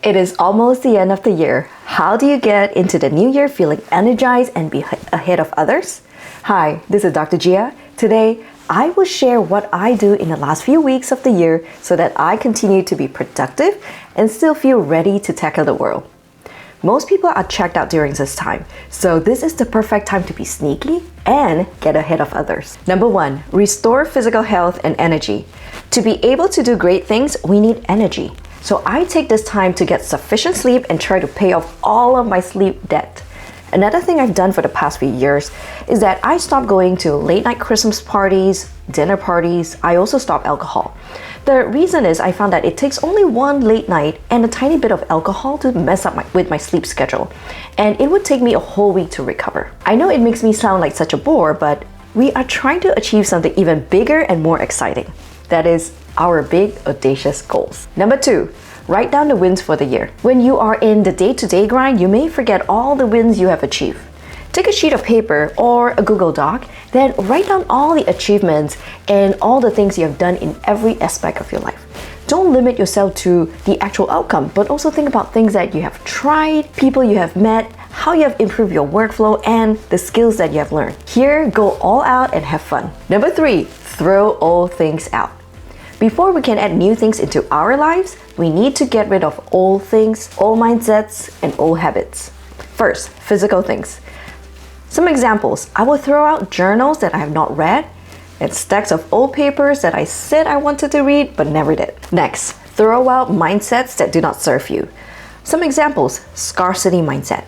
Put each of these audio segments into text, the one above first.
It is almost the end of the year. How do you get into the new year feeling energized and be ahead of others? Hi, this is Dr. Gia. Today, I will share what I do in the last few weeks of the year so that I continue to be productive and still feel ready to tackle the world. Most people are checked out during this time, so this is the perfect time to be sneaky and get ahead of others. Number 1, restore physical health and energy. To be able to do great things, we need energy. So I take this time to get sufficient sleep and try to pay off all of my sleep debt. Another thing I've done for the past few years is that I stopped going to late night Christmas parties, dinner parties. I also stopped alcohol. The reason is I found that it takes only one late night and a tiny bit of alcohol to mess up with my sleep schedule, and it would take me a whole week to recover. I know it makes me sound like such a bore, but we are trying to achieve something even bigger and more exciting. That is our big, audacious goals. Number 2, write down the wins for the year. When you are in the day-to-day grind, you may forget all the wins you have achieved. Take a sheet of paper or a Google Doc, then write down all the achievements and all the things you have done in every aspect of your life. Don't limit yourself to the actual outcome, but also think about things that you have tried, people you have met, how you have improved your workflow, and the skills that you have learned. Here, go all out and have fun. Number 3, throw old things out. Before we can add new things into our lives, we need to get rid of old things, old mindsets, and old habits. First, physical things. Some examples, I will throw out journals that I have not read and stacks of old papers that I said I wanted to read but never did. Next, throw out mindsets that do not serve you. Some examples, scarcity mindset.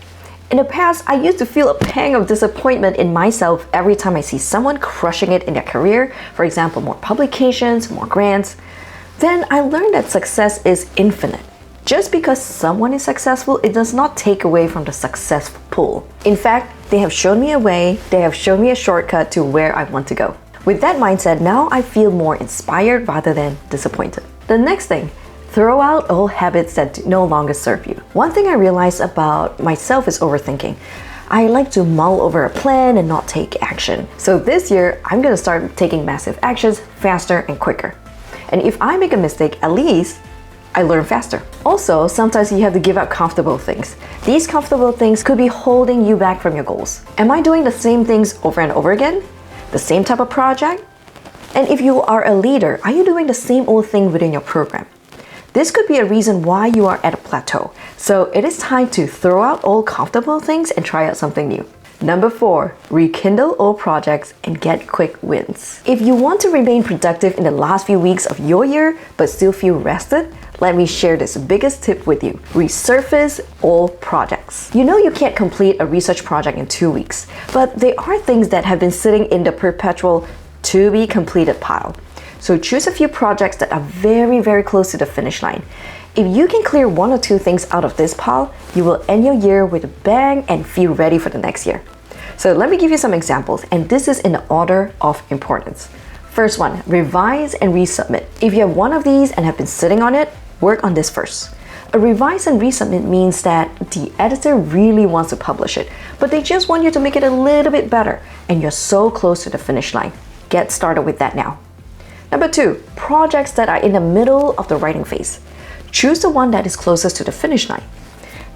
In the past, I used to feel a pang of disappointment in myself every time I see someone crushing it in their career, for example, more publications, more grants. Then I learned that success is infinite. Just because someone is successful, it does not take away from the success pool. In fact, they have shown me a way, they have shown me a shortcut to where I want to go. With that mindset, now I feel more inspired rather than disappointed. The next thing, throw out old habits that no longer serve you. One thing I realized about myself is overthinking. I like to mull over a plan and not take action. So this year, I'm gonna start taking massive actions faster and quicker. And if I make a mistake, at least I learn faster. Also, sometimes you have to give up comfortable things. These comfortable things could be holding you back from your goals. Am I doing the same things over and over again? The same type of project? And if you are a leader, are you doing the same old thing within your program? This could be a reason why you are at a plateau. So it is time to throw out old comfortable things and try out something new. Number 4, rekindle old projects and get quick wins. If you want to remain productive in the last few weeks of your year but still feel rested, let me share this biggest tip with you. Resurface old projects. You know you can't complete a research project in 2 weeks, but there are things that have been sitting in the perpetual to be completed pile. So choose a few projects that are very, very close to the finish line. If you can clear 1 or 2 things out of this pile, you will end your year with a bang and feel ready for the next year. So let me give you some examples, and this is in the order of importance. First one, revise and resubmit. If you have one of these and have been sitting on it, work on this first. A revise and resubmit means that the editor really wants to publish it, but they just want you to make it a little bit better, and you're so close to the finish line. Get started with that now. Number 2, projects that are in the middle of the writing phase. Choose the one that is closest to the finish line.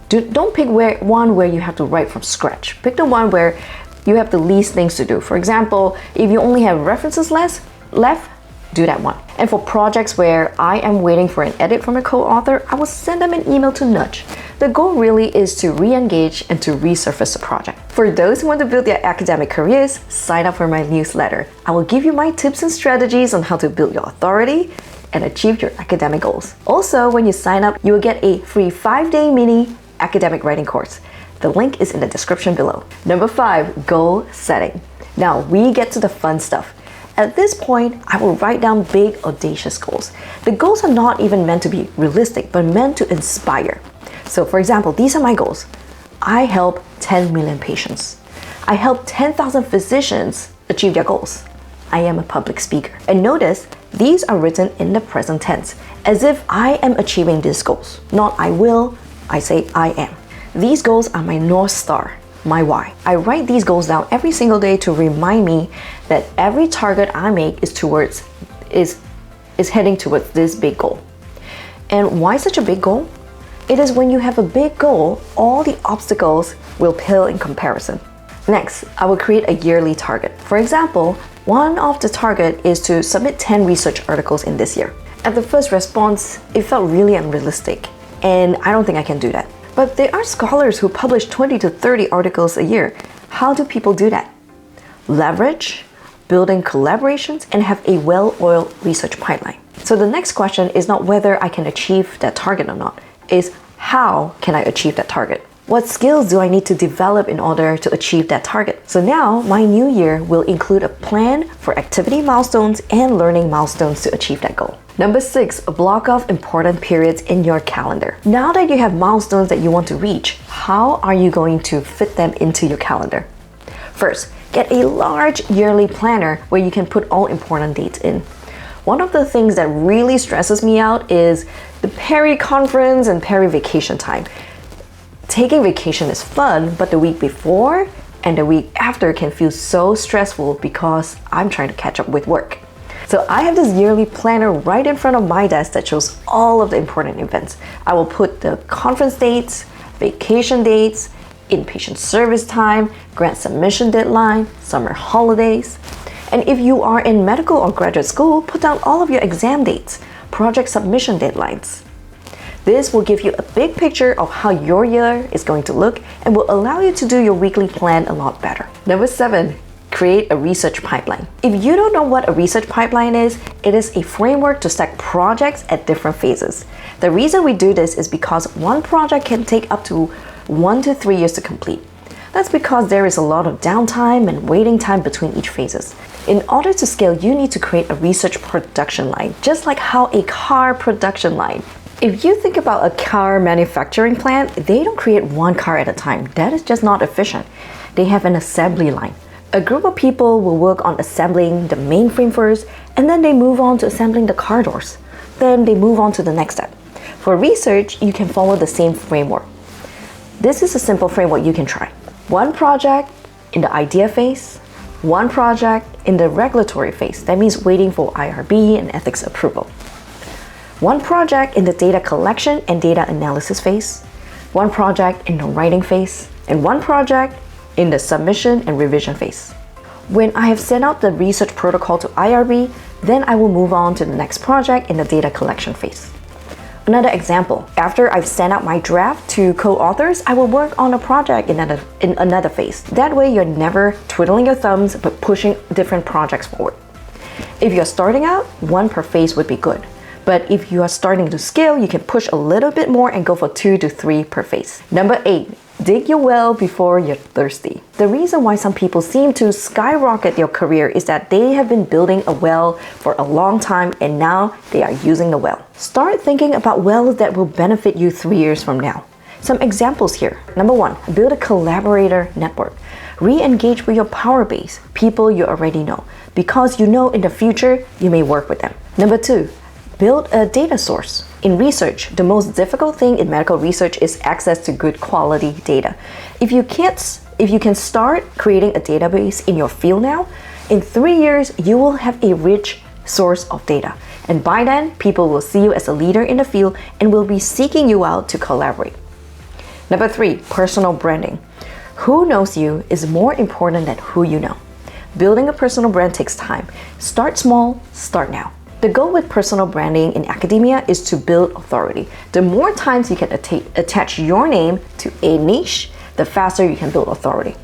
Don't pick one where you have to write from scratch. Pick the one where you have the least things to do. For example, if you only have references left, do that one. And for projects where I am waiting for an edit from a co-author, I will send them an email to nudge. The goal really is to re-engage and to resurface the project. For those who want to build their academic careers, sign up for my newsletter. I will give you my tips and strategies on how to build your authority and achieve your academic goals. Also, when you sign up, you will get a free 5-day mini academic writing course. The link is in the description below. Number 5, goal setting. Now we get to the fun stuff. At this point, I will write down big, audacious goals. The goals are not even meant to be realistic, but meant to inspire. So for example, these are my goals. I help 10 million patients. I help 10,000 physicians achieve their goals. I am a public speaker. And notice, these are written in the present tense, as if I am achieving these goals. Not I will, I say I am. These goals are my North Star, my why. I write these goals down every single day to remind me that every target I make is heading towards this big goal. And why such a big goal? It is when you have a big goal, all the obstacles will pale in comparison. Next, I will create a yearly target. For example, one of the target is to submit 10 research articles in this year. At the first response, it felt really unrealistic, and I don't think I can do that. But there are scholars who publish 20 to 30 articles a year. How do people do that? Leverage, building collaborations, and have a well-oiled research pipeline. So the next question is not whether I can achieve that target or not, is how can I achieve that target? What skills do I need to develop in order to achieve that target? So now my new year will include a plan for activity milestones and learning milestones to achieve that goal. Number 6, block off important periods in your calendar. Now that you have milestones that you want to reach, how are you going to fit them into your calendar? First, get a large yearly planner where you can put all important dates in. One of the things that really stresses me out is the peri-conference and peri-vacation time. Taking vacation is fun, but the week before and the week after can feel so stressful because I'm trying to catch up with work. So I have this yearly planner right in front of my desk that shows all of the important events. I will put the conference dates, vacation dates, inpatient service time, grant submission deadline, summer holidays. And if you are in medical or graduate school, put down all of your exam dates, project submission deadlines. This will give you a big picture of how your year is going to look and will allow you to do your weekly plan a lot better. Number 7, create a research pipeline. If you don't know what a research pipeline is, it is a framework to stack projects at different phases. The reason we do this is because one project can take up to 1 to 3 years to complete. That's because there is a lot of downtime and waiting time between each phases. In order to scale, you need to create a research production line, just like how a car production line. If you think about a car manufacturing plant, they don't create one car at a time. That is just not efficient. They have an assembly line. A group of people will work on assembling the mainframe first, and then they move on to assembling the car doors. Then they move on to the next step. For research, you can follow the same framework. This is a simple framework you can try. One project in the idea phase, one project in the regulatory phase. That means waiting for IRB and ethics approval. One project in the data collection and data analysis phase, one project in the writing phase, and one project in the submission and revision phase. When I have sent out the research protocol to IRB, then I will move on to the next project in the data collection phase. Another example, after I've sent out my draft to co-authors, I will work on a project in another phase. That way you're never twiddling your thumbs but pushing different projects forward. If you're starting out, one per phase would be good. But if you are starting to scale, you can push a little bit more and go for 2 to 3 per phase. Number 8, dig your well before you're thirsty. The reason why some people seem to skyrocket their career is that they have been building a well for a long time and now they are using the well. Start thinking about wells that will benefit you 3 years from now. Some examples here. Number 1, build a collaborator network. Re-engage with your power base, people you already know, because you know in the future you may work with them. Number 2, build a data source. In research, the most difficult thing in medical research is access to good quality data. If you can start creating a database in your field now, in 3 years, you will have a rich source of data. And by then, people will see you as a leader in the field and will be seeking you out to collaborate. Number 3, personal branding. Who knows you is more important than who you know. Building a personal brand takes time. Start small, start now. The goal with personal branding in academia is to build authority. The more times you can attach your name to a niche, the faster you can build authority.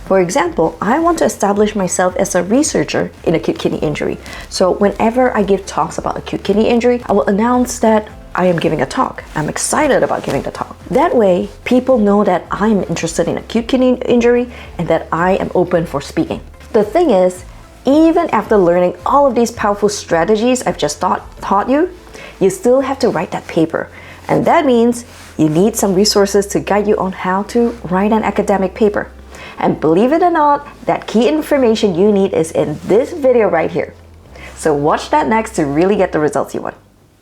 For example, I want to establish myself as a researcher in acute kidney injury. So whenever I give talks about acute kidney injury, I will announce that I am giving a talk. I'm excited about giving the talk. That way, people know that I am interested in acute kidney injury and that I am open for speaking. The thing is, even after learning all of these powerful strategies I've just taught you, you still have to write that paper. And that means you need some resources to guide you on how to write an academic paper. And believe it or not, that key information you need is in this video right here. So watch that next to really get the results you want.